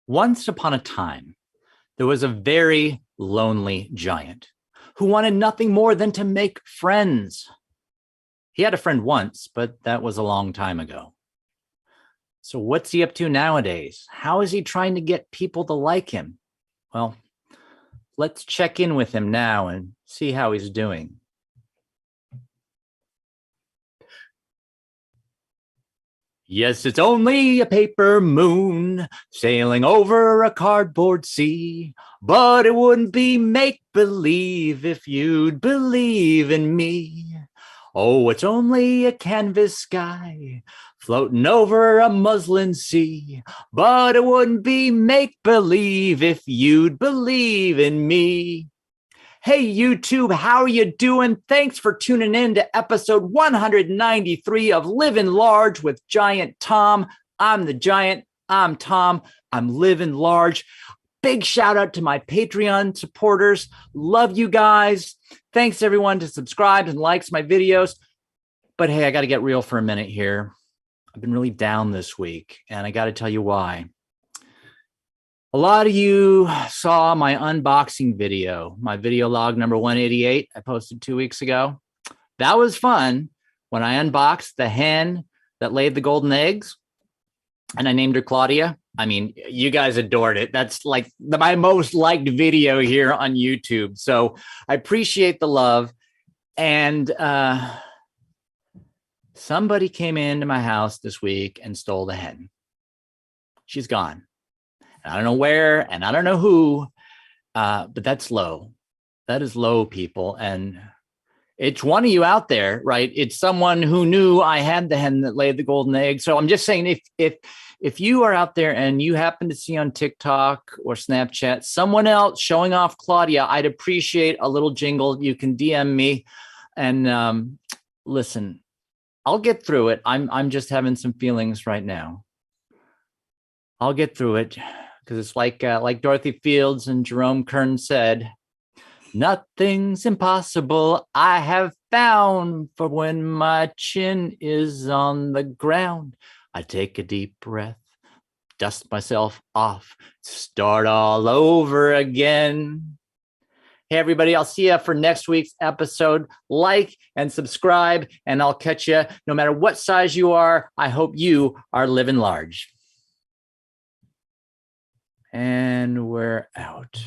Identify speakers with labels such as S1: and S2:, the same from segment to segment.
S1: Once upon a time, there was a very lonely giant who wanted nothing more than to make friends. He had a friend once, but that was a long time ago. So what's he up to nowadays? How is he trying to get people to like him? Well, let's check in with him now and see how he's doing. Yes, it's only a paper moon sailing over a cardboard sea, but it wouldn't be make-believe if you'd believe in me. Oh, it's only a canvas sky floating over a muslin sea, but it wouldn't be make-believe if you'd believe in me. Hey, YouTube, how are you doing? Thanks for tuning in to episode 193 of Living Large with Giant Tom. I'm the Giant. I'm Tom. I'm living large. Big shout out to my Patreon supporters. Love you guys. Thanks everyone to subscribe and likes my videos. But hey, I got to get real for a minute here. I've been really down this week, and I got to tell you why. A lot of you saw my unboxing video, my video log number 188 I posted 2 weeks ago. That was fun when I unboxed the hen that laid the golden eggs, and I named her Claudia. I mean, you guys adored it. That's like my most liked video here on YouTube. So I appreciate the love. And somebody came into my house this week and stole the hen. She's gone. I don't know where, and I don't know who, but that's low. That is low, people. And it's one of you out there, right? It's someone who knew I had the hen that laid the golden egg. So I'm just saying, if you are out there and you happen to see on TikTok or Snapchat someone else showing off Claudia, I'd appreciate a little jingle. You can DM me, and listen, I'll get through it. I'm just having some feelings right now. I'll get through it. Because it's like Dorothy Fields and Jerome Kern said, nothing's impossible I have found, for when my chin is on the ground, I take a deep breath, dust myself off, start all over again. Hey, everybody, I'll see you for next week's episode. Like and subscribe, and I'll catch you no matter what size you are. I hope you are living large. And we're out.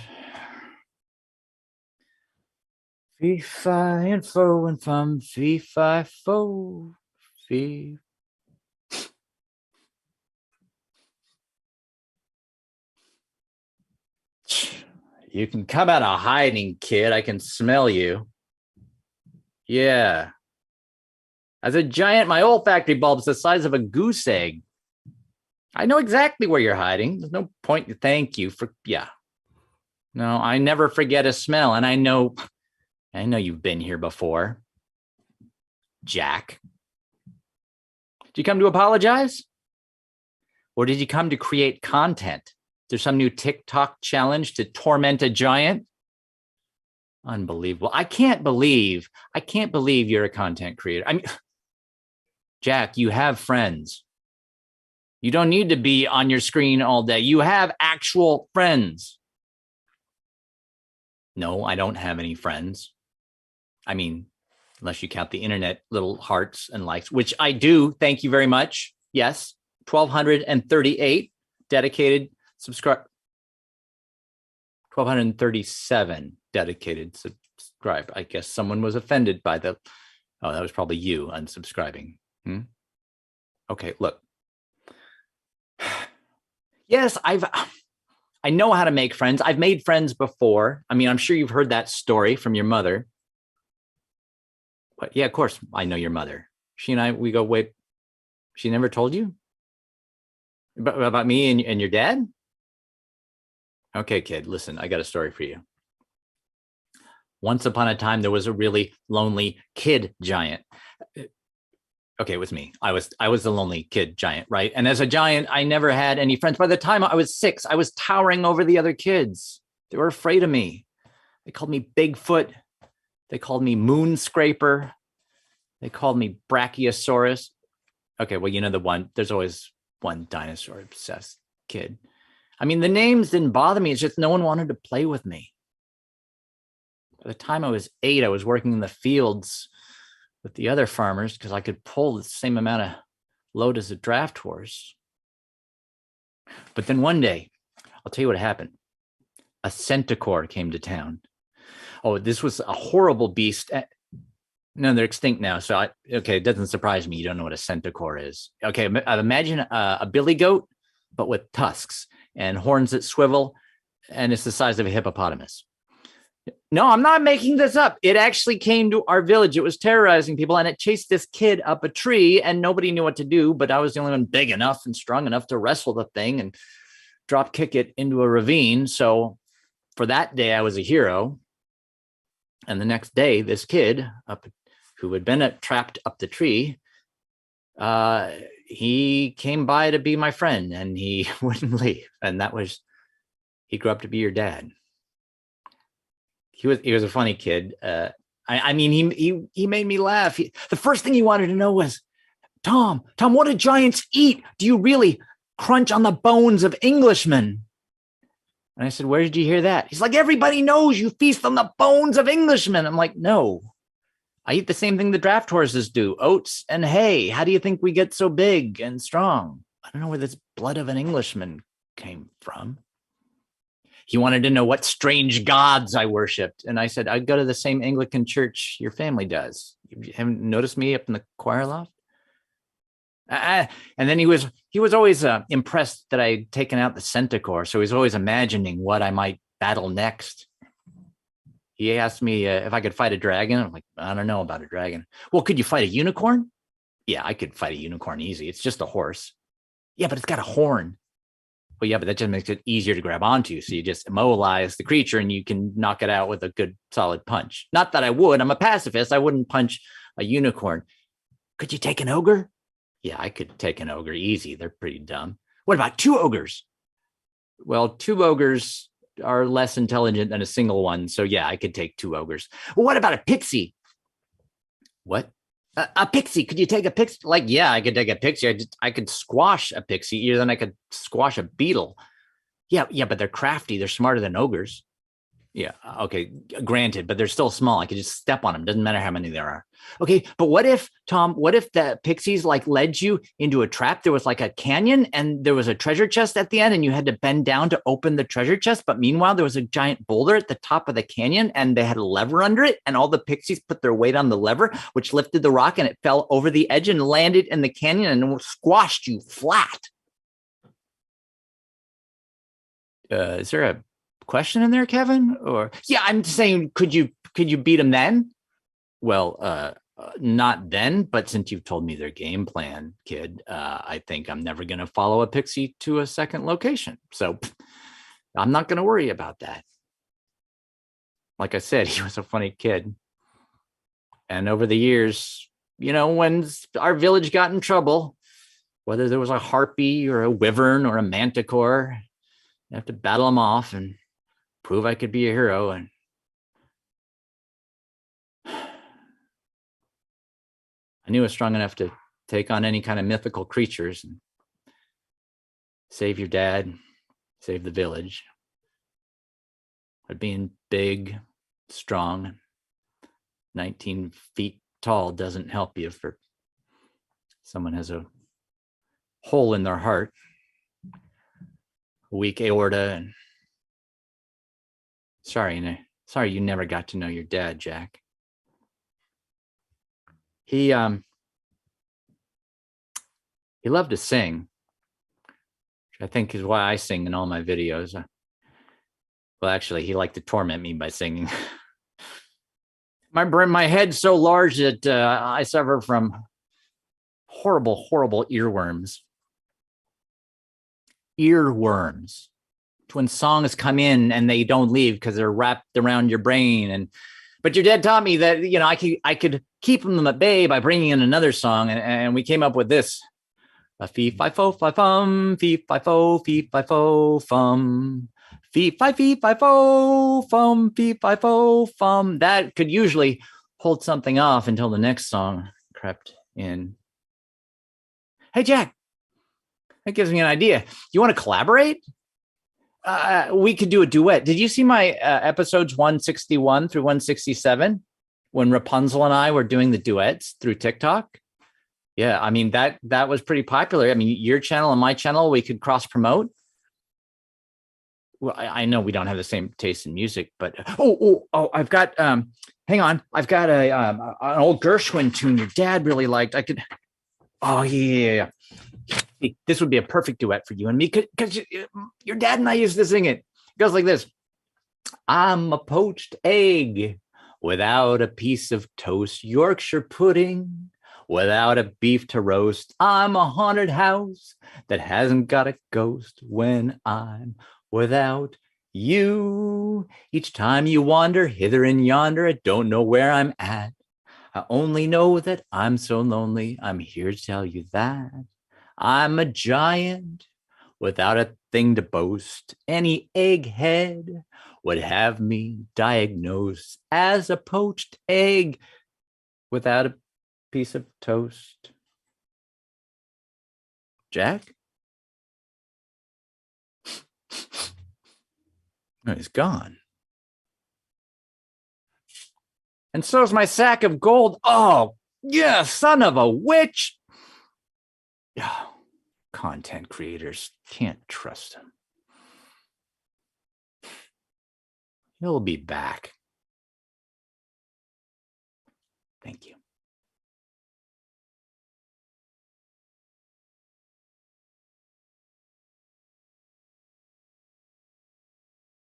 S1: Fee, fi, and fo, and fum, fee, fi, fo, fee. You can come out of hiding, kid. I can smell you. Yeah. As a giant, my olfactory bulb's the size of a goose egg. I know exactly where you're hiding. There's no point to thank you for, yeah. No, I never forget a smell, and I know you've been here before. Jack. Did you come to apologize? Or did you come to create content? Is there some new TikTok challenge to torment a giant? Unbelievable. I can't believe you're a content creator. I mean, Jack, you have friends. You don't need to be on your screen all day. You have actual friends. No, I don't have any friends. I mean, unless you count the internet little hearts and likes, which I do. Thank you very much. Yes, 1,238 dedicated subscribe. 1,237 dedicated subscribe. I guess someone was offended by that was probably you unsubscribing. Okay, look. Yes, I know how to make friends. I've made friends before. I mean, I'm sure you've heard that story from your mother. But yeah, of course, I know your mother. She and I, we go way. She never told you about me and your dad? Okay, kid, listen, I got a story for you. Once upon a time, there was a really lonely kid giant. Okay, it was me. I was the lonely kid giant, right? And as a giant, I never had any friends. By the time I was 6, I was towering over the other kids. They were afraid of me. They called me Bigfoot. They called me Moon Scraper. They called me Brachiosaurus. Okay, well, you know the one, there's always one dinosaur obsessed kid. I mean, the names didn't bother me. It's just no one wanted to play with me. By the time I was 8, I was working in the fields with the other farmers because I could pull the same amount of load as a draft horse. But then one day, I'll tell you what happened. A centaur came to town. Oh, this was a horrible beast. No, they're extinct now. So, okay, it doesn't surprise me. You don't know what a centaur is. Okay, imagine a billy goat, but with tusks and horns that swivel, and it's the size of a hippopotamus. No, I'm not making this up. It actually came to our village. It was terrorizing people, and it chased this kid up a tree, and nobody knew what to do, but I was the only one big enough and strong enough to wrestle the thing and drop kick it into a ravine. So for that day, I was a hero. And the next day, this kid who had been trapped up the tree, he came by to be my friend, and he wouldn't leave. And he grew up to be your dad. He was a funny kid. I mean, he made me laugh. The first thing he wanted to know was, Tom, what do giants eat? Do you really crunch on the bones of Englishmen? And I said, where did you hear that? He's like, everybody knows you feast on the bones of Englishmen. I'm like, no, I eat the same thing the draft horses do, oats and hay. How do you think we get so big and strong? I don't know where this blood of an Englishman came from. He wanted to know what strange gods I worshipped. And I said, I go to the same Anglican church your family does. You haven't noticed me up in the choir loft? And then he was always impressed that I'd taken out the centaur. So he was always imagining what I might battle next. He asked me if I could fight a dragon. I'm like, I don't know about a dragon. Well, could you fight a unicorn? Yeah, I could fight a unicorn easy. It's just a horse. Yeah, but it's got a horn. Well, yeah, but that just makes it easier to grab onto. So you just immobilize the creature and you can knock it out with a good solid punch. Not that I would. I'm a pacifist. I wouldn't punch a unicorn. Could you take an ogre? Yeah, I could take an ogre easy. They're pretty dumb. What about 2 ogres? Well, 2 ogres are less intelligent than a single one. So yeah, I could take 2 ogres. Well, what about a pixie? What? A pixie. Could you take a pixie? Like, yeah, I could take a pixie. I could squash a pixie easier than I could squash a beetle. Yeah, but they're crafty. They're smarter than ogres. Yeah, okay, granted, but they're still small. I could just step on them. Doesn't matter how many there are. Okay, but what if, Tom, the pixies like led you into a trap? There was like a canyon and there was a treasure chest at the end and you had to bend down to open the treasure chest. But meanwhile, there was a giant boulder at the top of the canyon and they had a lever under it. And all the pixies put their weight on the lever, which lifted the rock and it fell over the edge and landed in the canyon and squashed you flat. Is there a question in there, Kevin? Or yeah, I'm saying, could you beat them then? Well, not then, but since you've told me their game plan, kid, I think I'm never going to follow a pixie to a second location. So I'm not going to worry about that. Like I said, he was a funny kid. And over the years, when our village got in trouble, whether there was a harpy or a wyvern or a manticore, I have to battle them off and prove I could be a hero. And I knew I was strong enough to take on any kind of mythical creatures and save your dad, save the village. But being big, strong, 19 feet tall doesn't help you if someone has a hole in their heart, a weak aorta, and sorry you never got to know your dad, Jack. He loved to sing, which I think is why I sing in all my videos. Well, actually, he liked to torment me by singing. My head's so large that I suffer from horrible earworms. Earworms. When songs come in and they don't leave because they're wrapped around your brain. But your dad taught me that, I could keep them at bay by bringing in another song. And we came up with this. A fee, fi, fo, fi, fum, fee, fi, fo, fum. Fee, fi, fo, fum, fee, fi, fo, fum. That could usually hold something off until the next song crept in. Hey, Jack, that gives me an idea. You want to collaborate? We could do a duet. Did you see my episodes 161 through 167 when Rapunzel and I were doing the duets through TikTok? Yeah, I mean that was pretty popular. I mean, your channel and my channel, we could cross promote. Well, I know we don't have the same taste in music, but I've got hang on, I've got an old Gershwin tune your dad really liked. I could. Oh yeah. This would be a perfect duet for you and me because your dad and I used to sing it. It goes like this. I'm a poached egg without a piece of toast, Yorkshire pudding without a beef to roast. I'm a haunted house that hasn't got a ghost when I'm without you. Each time you wander hither and yonder, I don't know where I'm at. I only know that I'm so lonely. I'm here to tell you that. I'm a giant without a thing to boast. Any egghead would have me diagnosed as a poached egg without a piece of toast. Jack? Oh, he's gone. And so's my sack of gold. Oh, yeah, son of a witch. Oh, content creators, can't trust him. He'll be back. Thank you.